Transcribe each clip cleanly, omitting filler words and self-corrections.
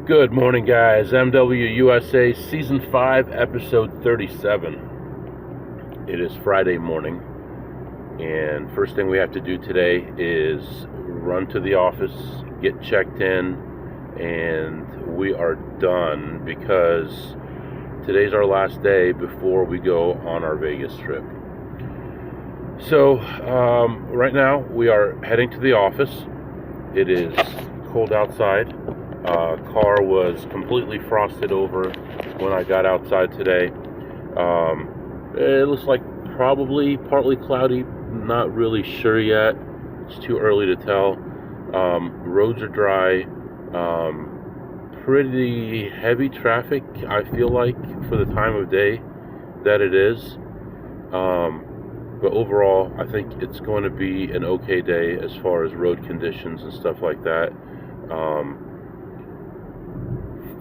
Good morning, guys. MWUSA Season 5, Episode 37. It is Friday morning, and first thing we have to do today is run to the office, get checked in, and we are done because today's our last day before we go on our Vegas trip. So, right now we are heading to the office. It is cold outside. Car was completely frosted over when I got outside today. It looks like probably partly cloudy, not really sure yet. It's too early to tell. Roads are dry. Pretty heavy traffic, I feel like, for the time of day that it is. But overall, I think it's going to be an okay day as far as road conditions and stuff like that.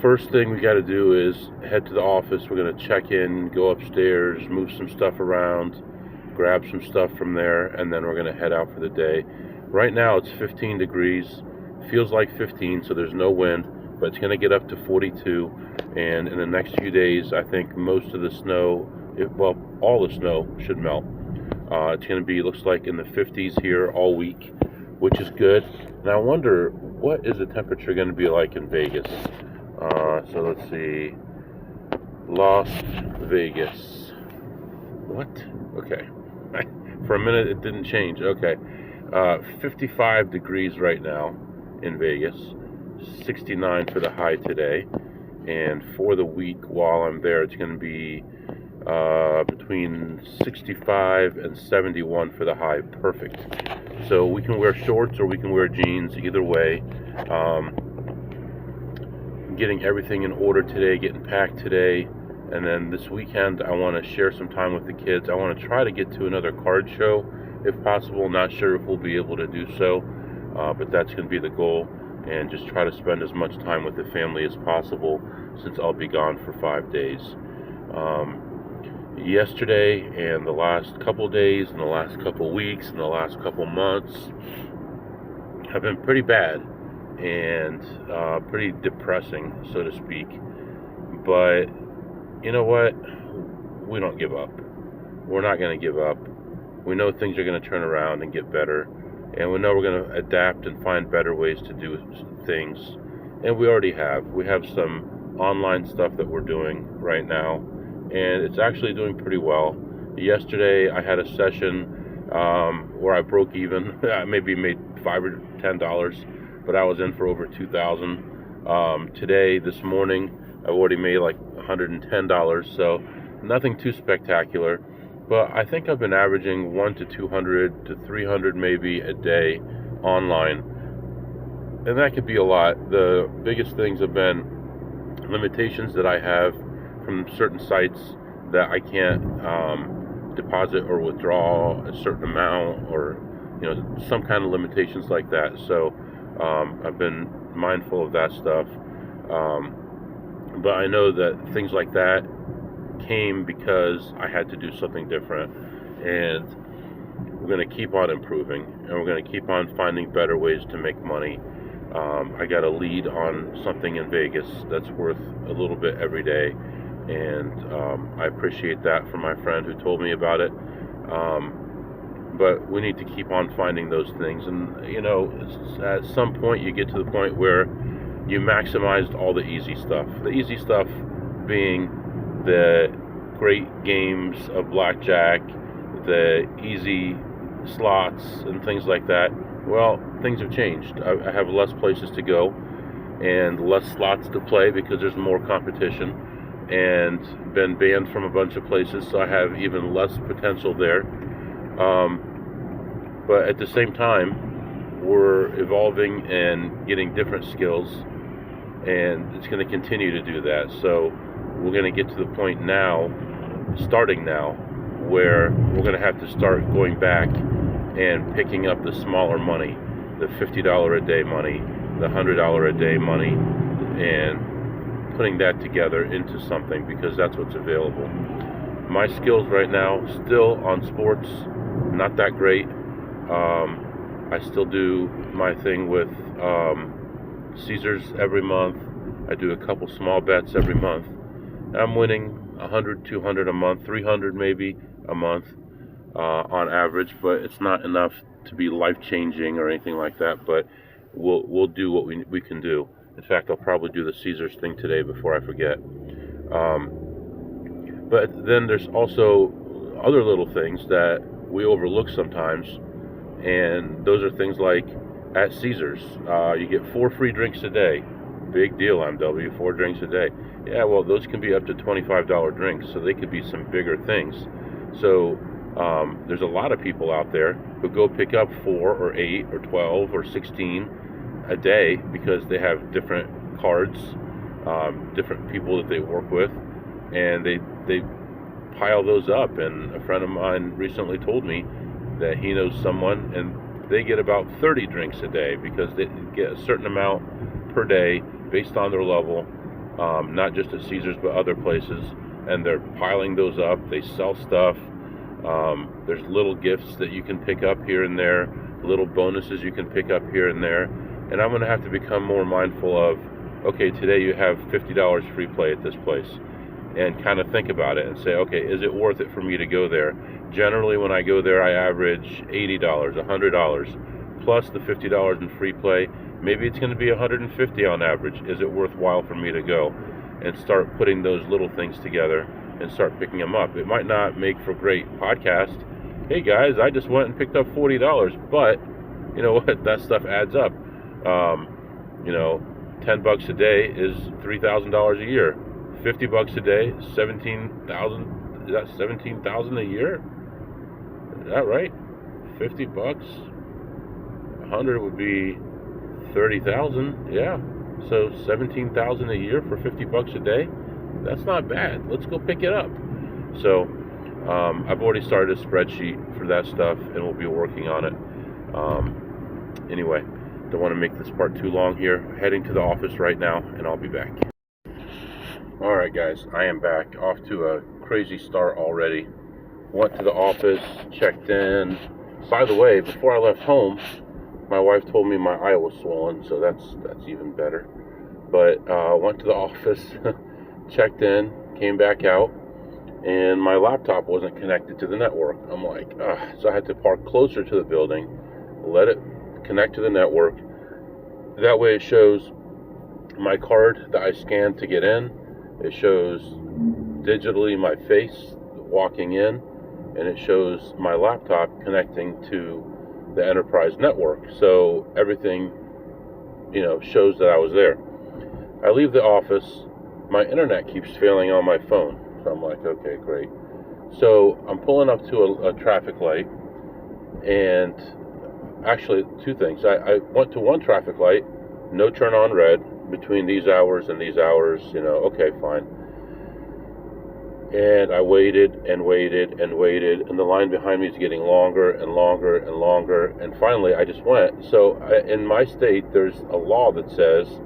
First thing we got to do is head to the office. We're going to check in, go upstairs, move some stuff around, grab some stuff from there, and then we're going to head out for the day. Right now it's 15 degrees. Feels like 15, so there's no wind, but it's going to get up to 42. And in the next few days, I think most of the snow, all the snow should melt. It's going to be, looks like, in the 50s here all week, which is good. And I wonder, what is the temperature going to be like in Vegas? So let's see, Las Vegas. What? Okay. For a minute it didn't change. Okay. 55 degrees right now in Vegas. 69 for the high today. And for the week while I'm there, it's going to be between 65 and 71 for the high. Perfect. So we can wear shorts or we can wear jeans. Either way. Getting everything in order today, getting packed today, and then this weekend I want to share some time with the kids. I want to try to get to another card show if possible. Not sure if we'll be able to do so, but that's going to be the goal, and just try to spend as much time with the family as possible since I'll be gone for 5 days. Yesterday and the last couple days and the last couple weeks and the last couple months have been pretty bad and pretty depressing, so to speak. But you know what? We don't give up. We're not going to give up. We know things are going to turn around and get better, and we know we're going to adapt and find better ways to do things, and we already have. We have some online stuff that we're doing right now, and it's actually doing pretty well. Yesterday I had a session where I broke even. I maybe made $5 or $10, but I was in for over $2,000. Today, this morning, I've already made like $110, so nothing too spectacular. But I think I've been averaging 1 to 200 to 300 maybe a day online, and that could be a lot. The biggest things have been limitations that I have from certain sites that I can't deposit or withdraw a certain amount, or some kind of limitations like that. So I've been mindful of that stuff, but I know that things like that came because I had to do something different, and we're going to keep on improving, and we're going to keep on finding better ways to make money. I got a lead on something in Vegas that's worth a little bit every day, and I appreciate that from my friend who told me about it. But we need to keep on finding those things, and at some point you get to the point where you maximized all the easy stuff. The easy stuff being the great games of Blackjack, the easy slots and things like that. Well, things have changed. I have less places to go and less slots to play because there's more competition, and been banned from a bunch of places, so I have even less potential there. But at the same time, we're evolving and getting different skills, and it's going to continue to do that. So we're going to get to the point now, starting now, where we're going to have to start going back and picking up the smaller money, the $50 a day money, the $100 a day money, and putting that together into something, because that's what's available. My skills right now, still on sports, not that great. I still do my thing with Caesars every month, I do a couple small bets every month. I'm winning 100, 200 a month, 300 maybe a month on average, but it's not enough to be life-changing or anything like that, but we'll do what we can do. In fact, I'll probably do the Caesars thing today before I forget. But then there's also other little things that we overlook sometimes, and those are things like at Caesars, you get 4 free drinks a day. Big deal, MW, 4 drinks a day. Yeah, well, those can be up to $25 drinks, so they could be some bigger things. So there's a lot of people out there who go pick up 4 or 8 or 12 or 16 a day because they have different cards, different people that they work with, and they pile those up. And a friend of mine recently told me that he knows someone, and they get about 30 drinks a day because they get a certain amount per day based on their level, not just at Caesars but other places, and they're piling those up. They sell stuff. There's little gifts that you can pick up here and there, little bonuses you can pick up here and there, and I'm going to have to become more mindful of, okay, today you have $50 free play at this place, and kind of think about it and say, okay, is it worth it for me to go there? Generally, when I go there, I average $80, $100, plus the $50 in free play. Maybe it's going to be $150 on average. Is it worthwhile for me to go? And start putting those little things together and start picking them up. It might not make for great podcast. Hey guys, I just went and picked up $40, but you know what? That stuff adds up. $10 a day is $3,000 a year. $50 a day, 17,000. Is that 17,000 a year? Is that right? $50, 100 would be 30,000. Yeah. So 17,000 a year for $50 a day. That's not bad. Let's go pick it up. So I've already started a spreadsheet for that stuff, and we'll be working on it. Anyway, don't want to make this part too long here. Heading to the office right now, and I'll be back. Alright guys, I am back. Off to a crazy start already. Went to the office, checked in. By the way, before I left home, my wife told me my eye was swollen, so that's even better. But went to the office, checked in, came back out, and my laptop wasn't connected to the network. I'm like, so I had to park closer to the building, let it connect to the network. That way it shows my card that I scanned to get in. It shows digitally my face walking in, and it shows my laptop connecting to the enterprise network. So everything, shows that I was there. I leave the office, my internet keeps failing on my phone. So I'm like, okay, great. So I'm pulling up to a traffic light, and actually 2 things. I went to one traffic light, no turn on red, between these hours and these hours, okay, fine. And I waited and waited and waited, and the line behind me is getting longer and longer and longer, and finally I just went. So in my state, there's a law that says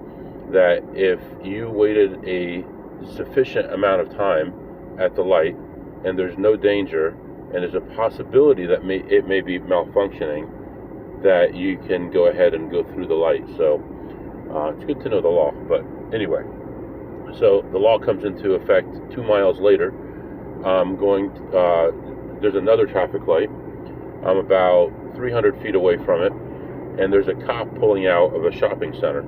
that if you waited a sufficient amount of time at the light, and there's no danger, and there's a possibility that it may be malfunctioning, that you can go ahead and go through the light. So it's good to know the law. But anyway, so the law comes into effect 2 miles later. There's another traffic light. I'm about 300 feet away from it, and there's a cop pulling out of a shopping center.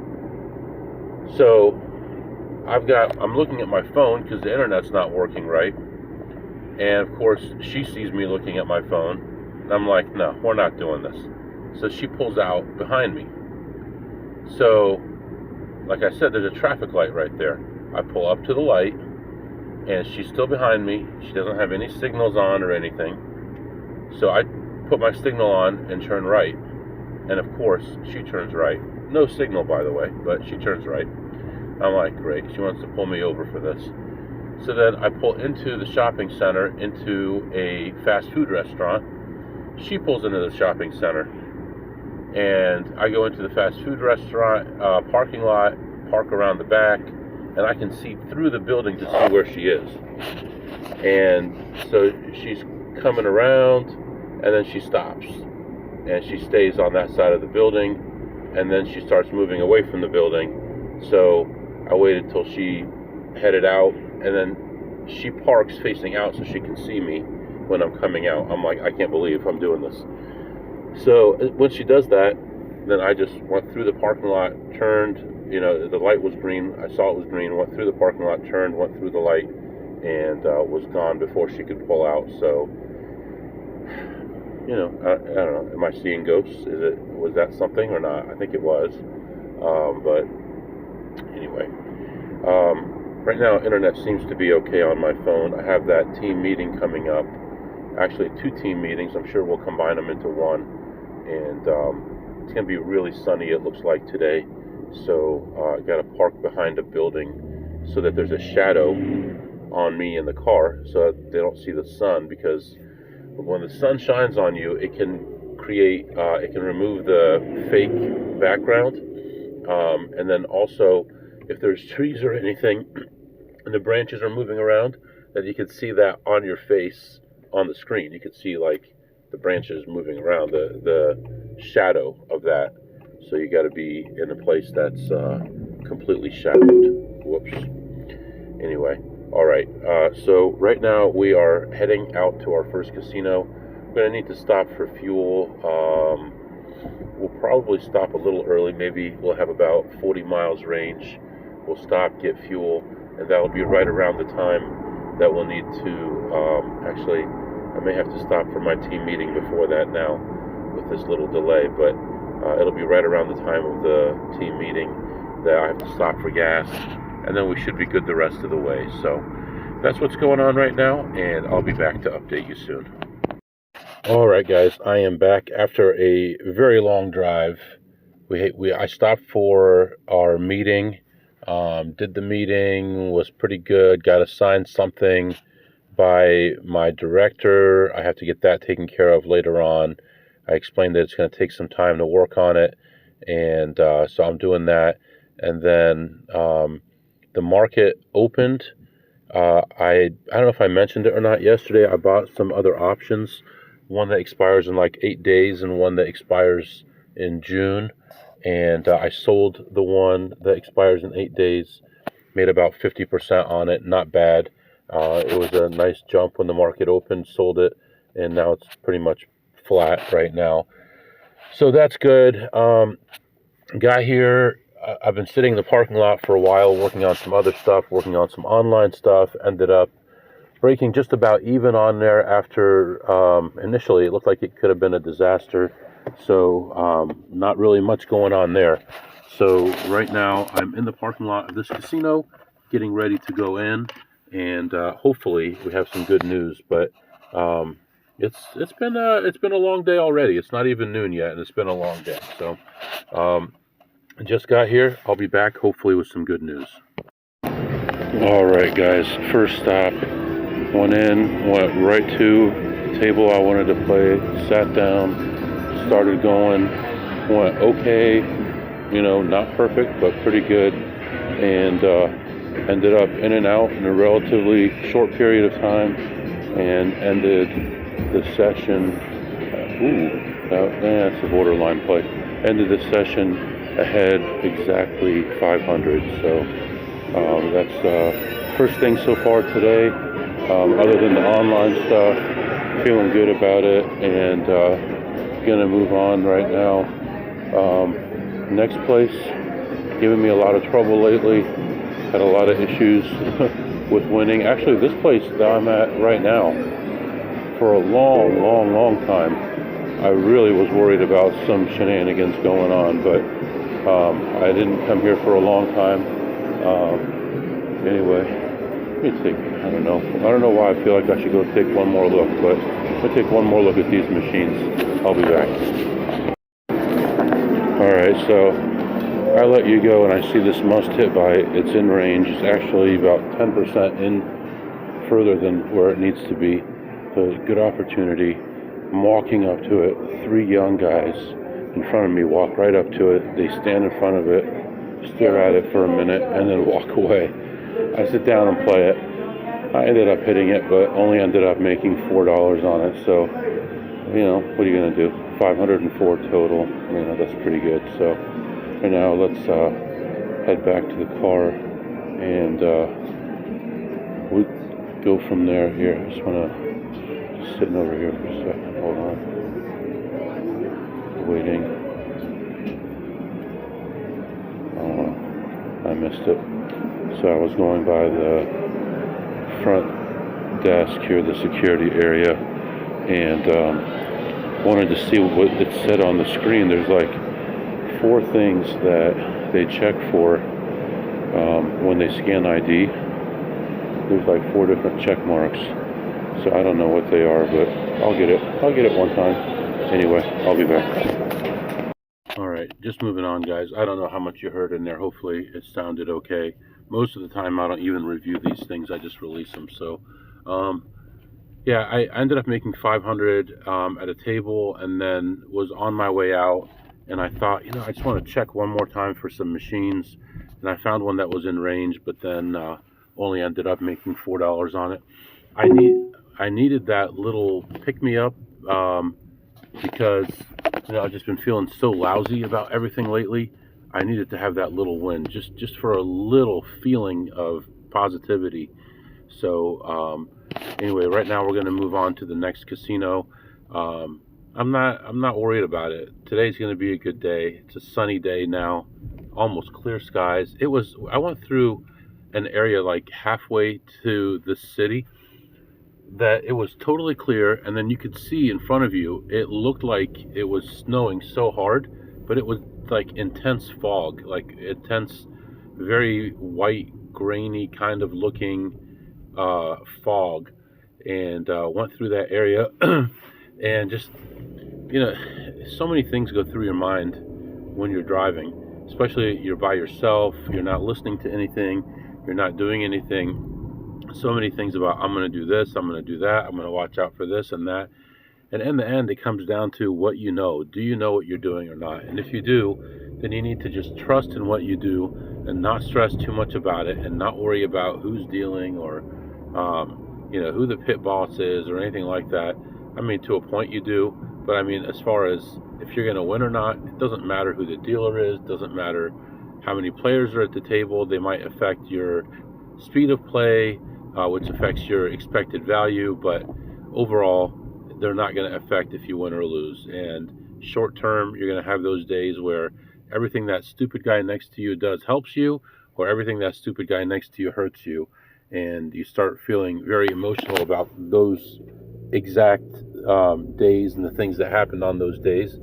So I'm looking at my phone because the internet's not working right. And of course, she sees me looking at my phone, and I'm like, no, we're not doing this. So she pulls out behind me. So, like I said, there's a traffic light right there. I pull up to the light, and she's still behind me. She doesn't have any signals on or anything. So I put my signal on and turn right. And of course, she turns right. No signal, by the way, but she turns right. I'm like, great, she wants to pull me over for this. So then I pull into the shopping center, into a fast food restaurant. She pulls into the shopping center, and I go into the fast food restaurant parking lot, park around the back, and I can see through the building to see where she is. And so she's coming around, and then she stops, and she stays on that side of the building, and then she starts moving away from the building. So I waited until she headed out, and then she parks facing out so she can see me when I'm coming out. I'm like, I can't believe I'm doing this. So when she does that, then I just went through the parking lot, turned, the light was green. I saw it was green, went through the parking lot, turned, went through the light, and was gone before she could pull out. So, I don't know. Am I seeing ghosts? Was that something or not? I think it was. But anyway, right now, internet seems to be okay on my phone. I have that team meeting coming up. Actually, 2 team meetings. I'm sure we'll combine them into one. And it's going to be really sunny, it looks like, today. So I got to park behind a building so that there's a shadow on me in the car so that they don't see the sun, because when the sun shines on you, it can remove the fake background. And then also, if there's trees or anything and the branches are moving around, then you can see that on your face on the screen. You can see like the branches moving around, the shadow of that. So you got to be in a place that's completely shadowed. Whoops. Anyway, all right. So right now we are heading out to our first casino. We're going to need to stop for fuel. We'll probably stop a little early. Maybe we'll have about 40 miles range. We'll stop, get fuel, and that'll be right around the time that we'll need to, actually, I may have to stop for my team meeting before that now with this little delay, but it'll be right around the time of the team meeting that I have to stop for gas, and then we should be good the rest of the way. So that's what's going on right now, and I'll be back to update you soon. All right, guys, I am back after a very long drive. I stopped for our meeting, did the meeting, was pretty good, got assigned something by my director. I have to get that taken care of later on. I explained that it's going to take some time to work on it, and so I'm doing that. And then the market opened. I don't know if I mentioned it or not yesterday. I bought some other options, one that expires in like 8 days and one that expires in June. And I sold the one that expires in 8 days, made about 50% on it. Not bad. It was a nice jump when the market opened, sold it, and now it's pretty much flat right now. So that's good. Got here. I've been sitting in the parking lot for a while, working on some other stuff, working on some online stuff. Ended up breaking just about even on there after initially it looked like it could have been a disaster. So not really much going on there. So right now I'm in the parking lot of this casino, getting ready to go in, and hopefully we have some good news. But it's been a long day already. It's not even noon yet, and it's been a long day. So I just got here. I'll be back hopefully with some good news. All right, guys. First stop. Went right to the table I wanted to play. Sat down. Started going. Went okay. Not perfect, but pretty good. And ended up in and out in a relatively short period of time, and ended the session. That's a borderline play. Ended the session ahead exactly 500. So that's first thing so far today. Other than the online stuff, feeling good about it, and gonna move on right now. Next place, giving me a lot of trouble lately. Had a lot of issues with winning. Actually, this place that I'm at right now, for a long time, I really was worried about some shenanigans going on, but I didn't come here for a long time. Anyway, let me take, I don't know why I feel like I should go take one more look, but I'm going to take one more look at these machines. I'll be back. Alright, so I let you go and I see this must hit by, it's in range. It's actually about 10% in further than where it needs to be. So good opportunity. I'm walking up to it. 3 young guys in front of me walk right up to it. They stand in front of it, stare at it for a minute, and then walk away. I sit down and play it. I ended up hitting it, but only ended up making $4 on it. So, what are you going to do? 504 total. That's pretty good. So, right now, let's head back to the car and we go from there. Here, I just want to sitting over here for a second. Hold on, waiting. I missed it. So I was going by the front desk here, the security area, and wanted to see what it said on the screen. There's like 4 things that they check for when they scan ID. There's like 4 different check marks. So I don't know what they are, but I'll get it. I'll get it one time. Anyway, I'll be back. Alright, just moving on, guys. I don't know how much you heard in there. Hopefully it sounded okay. Most of the time I don't even review these things. I just release them. So, yeah, I ended up making 500 at a table, and then was on my way out. And I thought, I just want to check one more time for some machines. And I found one that was in range, but then only ended up making $4 on it. I needed that little pick-me-up because I've just been feeling so lousy about everything lately. I needed to have that little win, just for a little feeling of positivity. So anyway, right now we're going to move on to the next casino. I'm not worried about it. Today's going to be a good day. It's a sunny day now, almost clear skies. I went through an area like halfway to the city that it was totally clear, and then you could see in front of you, it looked like it was snowing so hard, but it was like intense fog, like intense, very white, grainy kind of looking fog, and went through that area and just, so many things go through your mind when you're driving, especially you're by yourself, you're not listening to anything, you're not doing anything. So many things about, I'm going to do this, I'm going to do that, I'm going to watch out for this and that. And in the end, it comes down to what you know. Do you know what you're doing or not? And if you do, then you need to just trust in what you do and not stress too much about it, and not worry about who's dealing or, who the pit boss is or anything like that. I mean, to a point you do, but I mean, as far as if you're going to win or not, it doesn't matter who the dealer is, doesn't matter how many players are at the table. They might affect your speed of play, which affects your expected value, but overall, they're not going to affect if you win or lose. And short term, you're going to have those days where everything that stupid guy next to you does helps you, or everything that stupid guy next to you hurts you, and you start feeling very emotional about those exact days and the things that happened on those days.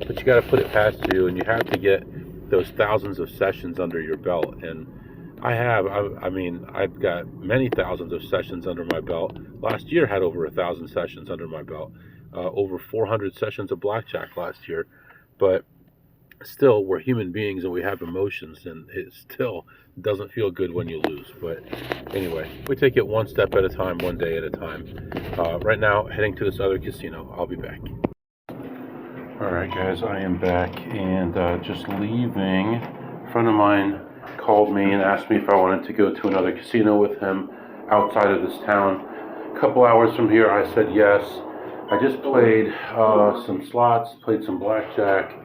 But you got to put it past you, and you have to get those thousands of sessions under your belt. And I've got many thousands of sessions under my belt. Last year had over 1,000 sessions under my belt, over 400 sessions of Blackjack last year. But still, we're human beings and we have emotions, and it still doesn't feel good when you lose. But anyway, we take it one step at a time, one day at a time. Right now, heading to this other casino. I'll be back. All right, guys, I am back, and just leaving. A friend of mine called me and asked me if I wanted to go to another casino with him outside of this town. A couple hours from here, I said yes. I just played some slots, played some blackjack.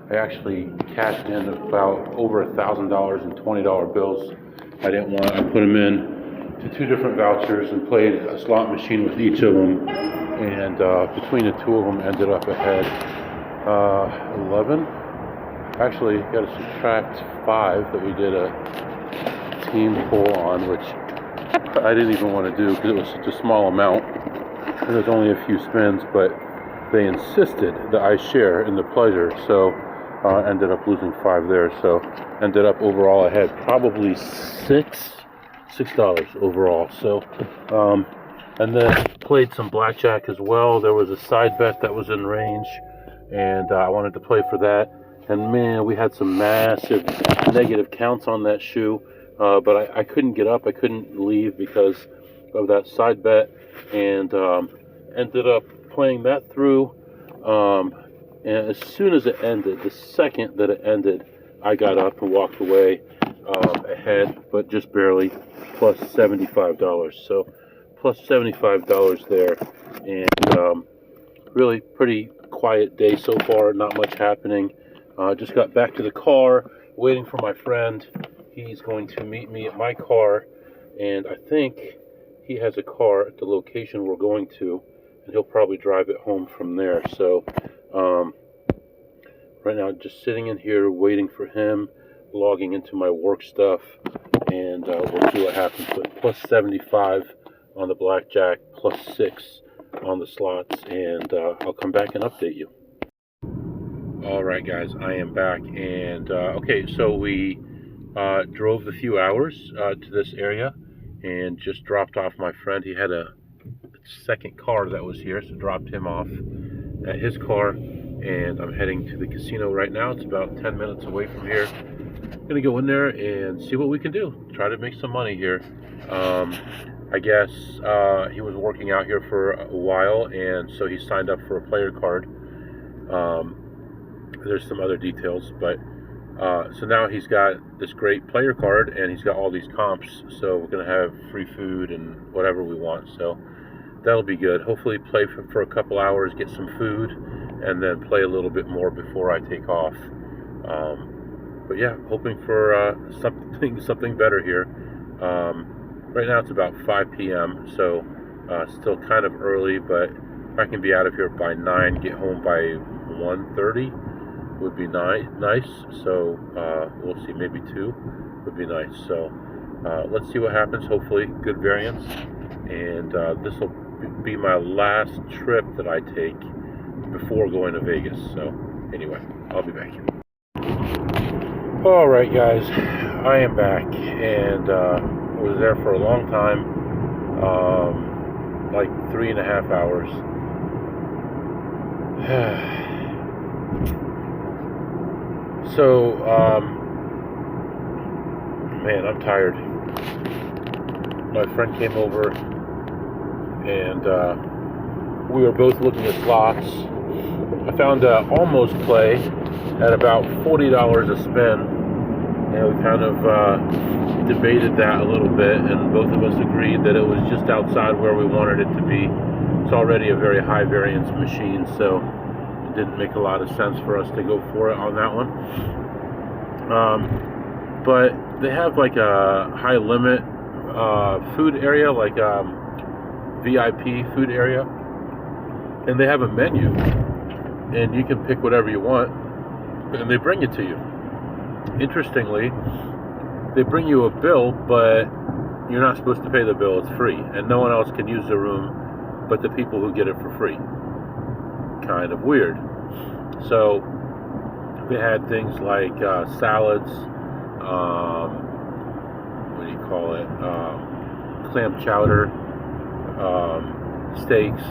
I actually cashed in about over $1,000 in $20 bills. I put them in to 2 different vouchers and played a slot machine with each of them. And between the 2 of them, ended up ahead 11. Actually, got to subtract 5 that we did a team pull on, which I didn't even want to do because it was such a small amount. And there's only a few spins, but they insisted that I share in the pleasure, so ended up losing 5 there. So ended up overall ahead probably $6 overall. So and then played some blackjack as well. There was a side bet that was in range, and I wanted to play for that. And man, we had some massive negative counts on that shoe, but I couldn't get up. I couldn't leave because of that side bet, and ended up playing that through. And as soon as it ended, the second that it ended, I got up and walked away ahead, but just barely, plus $75. So plus $75 there, and really pretty quiet day so far. Not much happening. Just got back to the car, waiting for my friend, he's going to meet me at my car, and I think he has a car at the location we're going to, and he'll probably drive it home from there. So right now, just sitting in here waiting for him, logging into my work stuff, and we'll see what happens. But plus 75 on the blackjack, plus 6 on the slots, and I'll come back and update you. All right, guys, I am back, and okay, so we drove the few hours to this area and just dropped off my friend. He had a second car that was here, so dropped him off at his car, and I'm heading to the casino right now. It's about 10 minutes away from here. I'm gonna go in there and see what we can do. Try to make some money here. I guess he was working out here for a while, and so he signed up for a player card. There's some other details, but so now he's got this great player card, and he's got all these comps, so we're gonna have free food and whatever we want, so that'll be good. Hopefully play for a couple hours, get some food, and then play a little bit more before I take off. But yeah, hoping for something better here. Right now it's about 5 p.m., so still kind of early, but if I can be out of here by 9, get home by 1:30 would be nice. So we'll see, maybe 2 would be nice. So let's see what happens. Hopefully good variance, and this will be my last trip that I take before going to Vegas. So anyway, I'll be back. All right, guys, I am back, and was there for a long time, like 3.5 hours. So, man, I'm tired. My friend came over, and we were both looking at slots. I found almost play at about $40 a spin, and we kind of debated that a little bit, and both of us agreed that it was just outside where we wanted it to be. It's already a very high variance machine, so it didn't make a lot of sense for us to go for it on that one. But they have like a high limit food area, like VIP food area, and they have a menu, and you can pick whatever you want, and they bring it to you. Interestingly, they bring you a bill, but you're not supposed to pay the bill. It's free, and no one else can use the room but the people who get it for free. Kind of weird. So they had things like salads, what do you call it, clam chowder, steaks,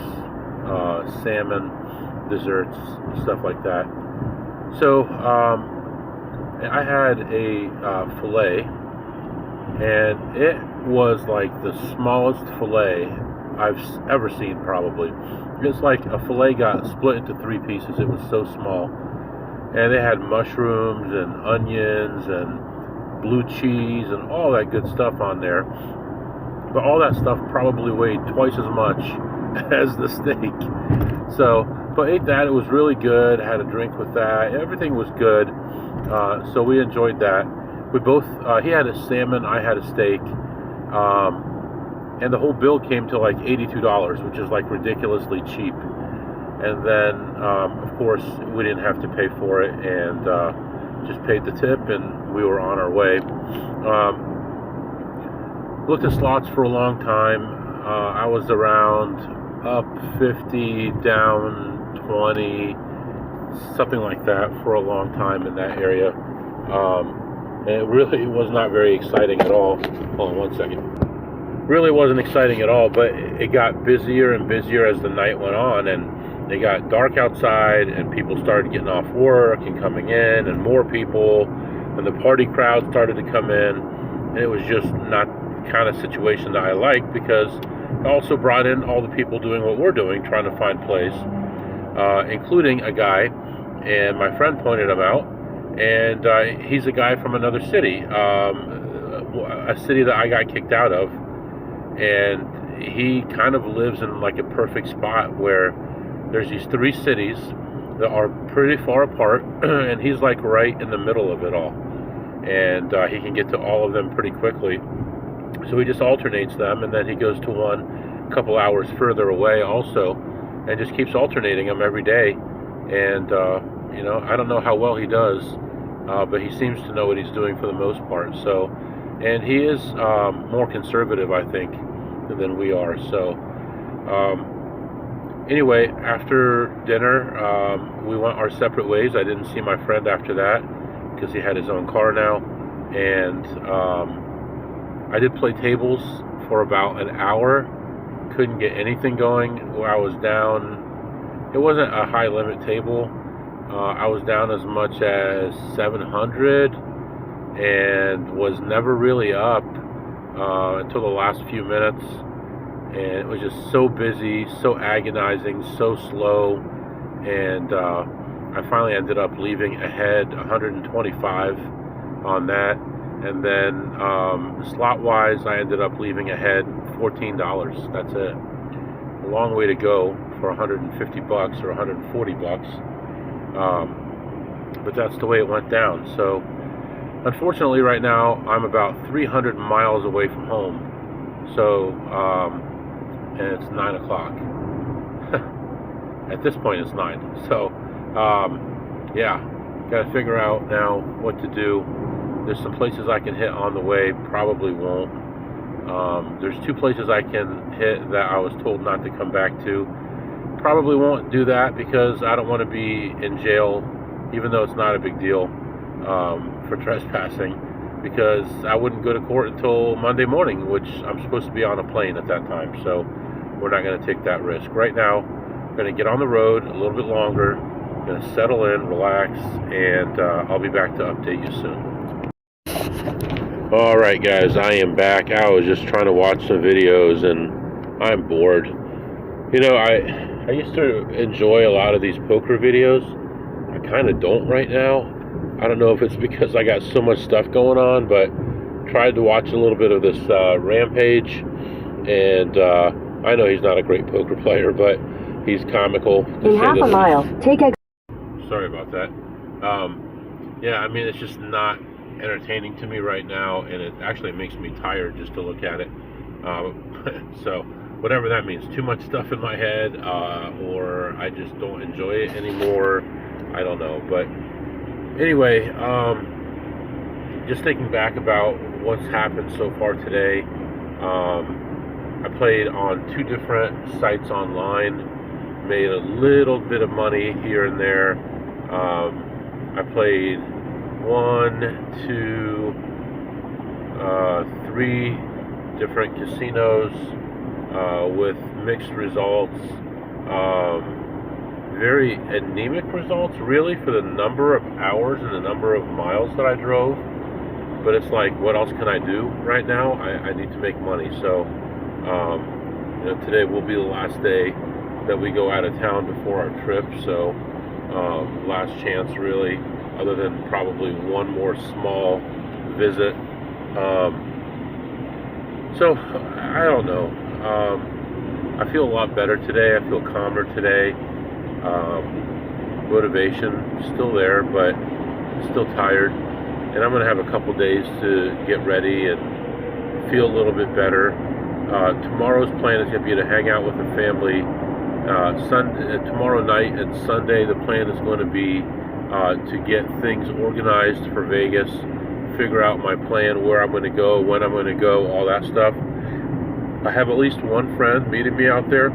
salmon, desserts, stuff like that. So I had a filet, and it was like the smallest filet I've ever seen, probably. It's like a filet got split into 3 pieces. It was so small. And they had mushrooms and onions and blue cheese and all that good stuff on there. But all that stuff probably weighed twice as much as the steak. So, but ate that. It was really good. Had a drink with that. Everything was good. So we enjoyed that. We both, he had a salmon, I had a steak. And the whole bill came to like $82, which is like ridiculously cheap. And then, of course, we didn't have to pay for it, and just paid the tip, and we were on our way. Looked at slots for a long time. I was around up 50, down 20, something like that for a long time in that area. And it really was not very exciting at all. Hold on one second. Really wasn't exciting at all, but it got busier and busier as the night went on, and it got dark outside, and people started getting off work and coming in, and more people, and the party crowd started to come in, and it was just not the kind of situation that I like, because it also brought in all the people doing what we're doing, trying to find plays, including a guy, and my friend pointed him out, and he's a guy from another city, a city that I got kicked out of, and he kind of lives in like a perfect spot where there's these 3 cities that are pretty far apart, and he's like right in the middle of it all. and he can get to all of them pretty quickly. So he just alternates them, and then he goes to one a couple hours further away also, and just keeps alternating them every day. And I don't know how well he does, but he seems to know what he's doing for the most part. So, and he is more conservative, I think, than we are. So anyway, after dinner, we went our separate ways. I didn't see my friend after that because he had his own car now. And I did play tables for about an hour. Couldn't get anything going. Where I was down, it wasn't a high limit table. I was down as much as 700 and was never really up until the last few minutes. And it was just so busy, so agonizing, so slow. And I finally ended up leaving ahead 125 on that. And then slot-wise, I ended up leaving ahead $14. That's it. A long way to go for 150 bucks or 140 bucks. But that's the way it went down. So, unfortunately, right now, I'm about 300 miles away from home. So, and it's 9 o'clock. At this point, it's 9. So, yeah, got to figure out now what to do. There's some places I can hit on the way, probably won't. There's 2 places I can hit that I was told not to come back to. Probably won't do that because I don't want to be in jail, even though it's not a big deal, for trespassing, because I wouldn't go to court until Monday morning, which I'm supposed to be on a plane at that time, so we're not going to take that risk. Right now, I'm going to get on the road a little bit longer, going to settle in, relax, and I'll be back to update you soon. Alright guys, I am back. I was just trying to watch some videos and I'm bored. You know, I used to enjoy a lot of these poker videos. I kind of don't right now. I don't know if it's because I got so much stuff going on, but tried to watch a little bit of this Rampage, and I know he's not a great poker player, but he's comical. In half a mile, take exit. Sorry about that. Yeah, I mean, it's just not entertaining to me right now, and it actually makes me tired just to look at it. So whatever that means, too much stuff in my head, or I just don't enjoy it anymore. I don't know. But anyway, just thinking back about what's happened so far today. I played on 2 different sites online, made a little bit of money here and there. I played 1, 2, 3 different casinos with mixed results. Very anemic results, really, for the number of hours and the number of miles that I drove. But it's like, what else can I do right now? I need to make money. So, today will be the last day that we go out of town before our trip. So, last chance, really, other than probably one more small visit. So, I don't know. I feel a lot better today. I feel calmer today. Motivation still there, but still tired. And I'm going to have a couple days to get ready and feel a little bit better. Tomorrow's plan is going to be to hang out with the family. Tomorrow night and Sunday, the plan is going to be to get things organized for Vegas, figure out my plan, where I'm going to go, when I'm going to go, all that stuff. I have at least one friend meeting me out there.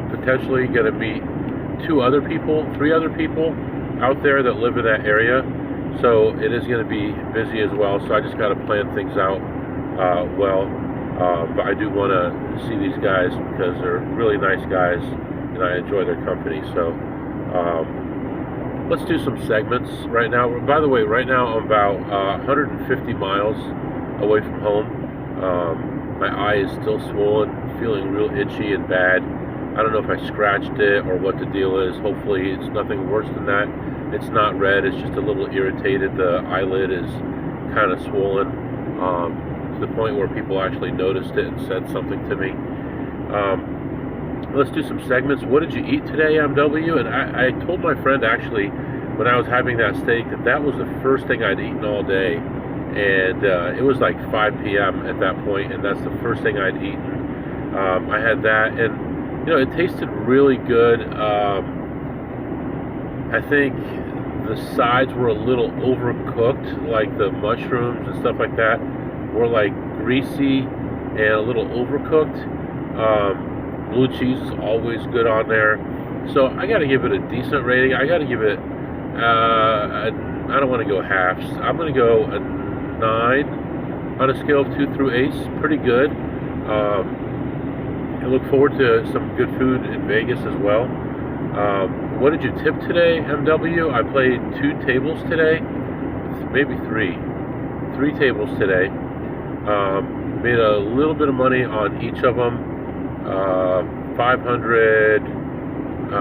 Potentially going to meet 3 other people out there that live in that area. So it is going to be busy as well. So I just got to plan things out well. But I do want to see these guys because they're really nice guys and I enjoy their company. So let's do some segments right now. By the way, right now I'm about 150 miles away from home. My eye is still swollen, feeling real itchy and bad. I don't know if I scratched it or what the deal is. Hopefully it's nothing worse than that. It's not red, it's just a little irritated. The eyelid is kind of swollen to the point where people actually noticed it and said something to me. Let's do some segments. What did you eat today, MW? And I told my friend actually when I was having that steak, that was the first thing I'd eaten all day. And it was like 5 p.m. at that point, and that's the first thing I'd eaten. I had that, and it tasted really good. I think the sides were a little overcooked, like the mushrooms and stuff like that were like greasy and a little overcooked. Blue cheese is always good on there, so I got to give it a decent rating. I got to give it I don't want to go halves. I'm going to go a 9 on a scale of 2 through 8. Pretty good. I look forward to some good food in Vegas as well. What did you tip today, MW? I played 2 tables today, maybe 3 tables today. Made a little bit of money on each of them. 500. I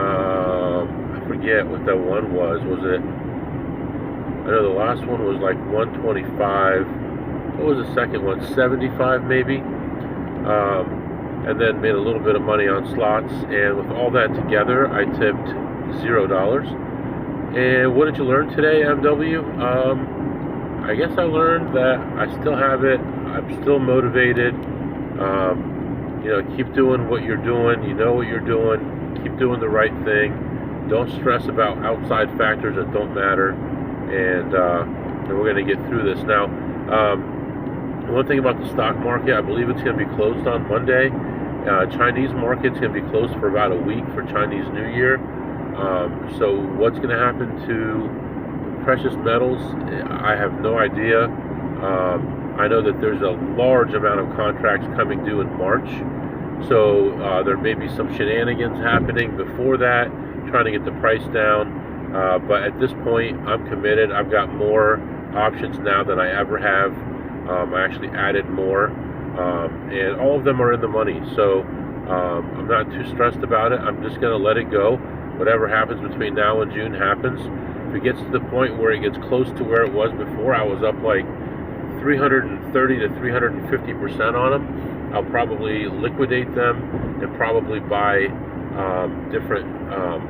forget what that one was. Was it? I know the last one was like 125. What was the second one? 75 maybe. And then made a little bit of money on slots. And with all that together, I tipped $0. And what did you learn today, MW? I guess I learned that I still have it. I'm still motivated. Keep doing what you're doing. You know what you're doing. Keep doing the right thing. Don't stress about outside factors that don't matter. And we're going to get through this. Now, one thing about the stock market, I believe it's going to be closed on Monday. Chinese market's going to be closed for about a week for Chinese New Year. So what's going to happen to precious metals? I have no idea. I know that there's a large amount of contracts coming due in March. So there may be some shenanigans happening before that, trying to get the price down. But at this point, I'm committed. I've got more options now than I ever have. I actually added more. And all of them are in the money. So I'm not too stressed about it. I'm just going to let it go. Whatever happens between now and June happens. If it gets to the point where it gets close to where it was before, I was up like 330 to 350% on them, I'll probably liquidate them and probably buy different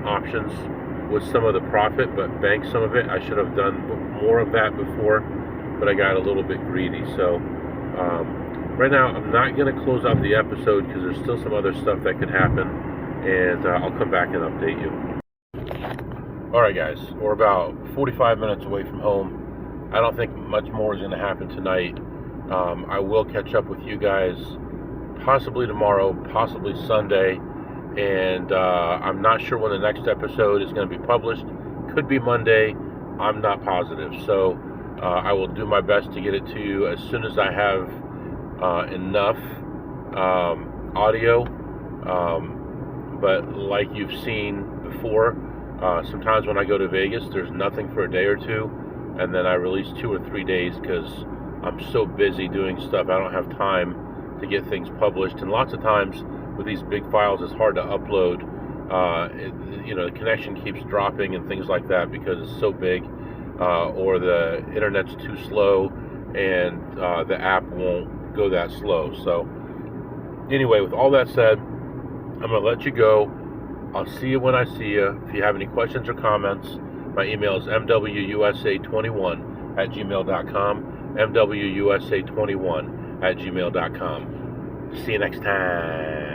options with some of the profit, but bank some of it. I should have done more of that before, but I got a little bit greedy. So right now I'm not going to close out the episode because there's still some other stuff that could happen, and I'll come back and update you. Alright guys, we're about 45 minutes away from home. I don't think much more is going to happen tonight. I will catch up with you guys possibly tomorrow, possibly Sunday, and I'm not sure when the next episode is going to be published. Could be Monday. I'm not positive. So I will do my best to get it to you as soon as I have enough audio. But like you've seen before, sometimes when I go to Vegas, there's nothing for a day or two, and then I release 2 or 3 days because I'm so busy doing stuff. I don't have time to get things published, and lots of times with these big files, it's hard to upload. The connection keeps dropping and things like that because it's so big, or the internet's too slow, and the app won't go that slow. So anyway, with all that said, I'm going to let you go. I'll see you when I see you. If you have any questions or comments, my email is mwusa21@gmail.com, mwusa21@gmail.com. See you next time.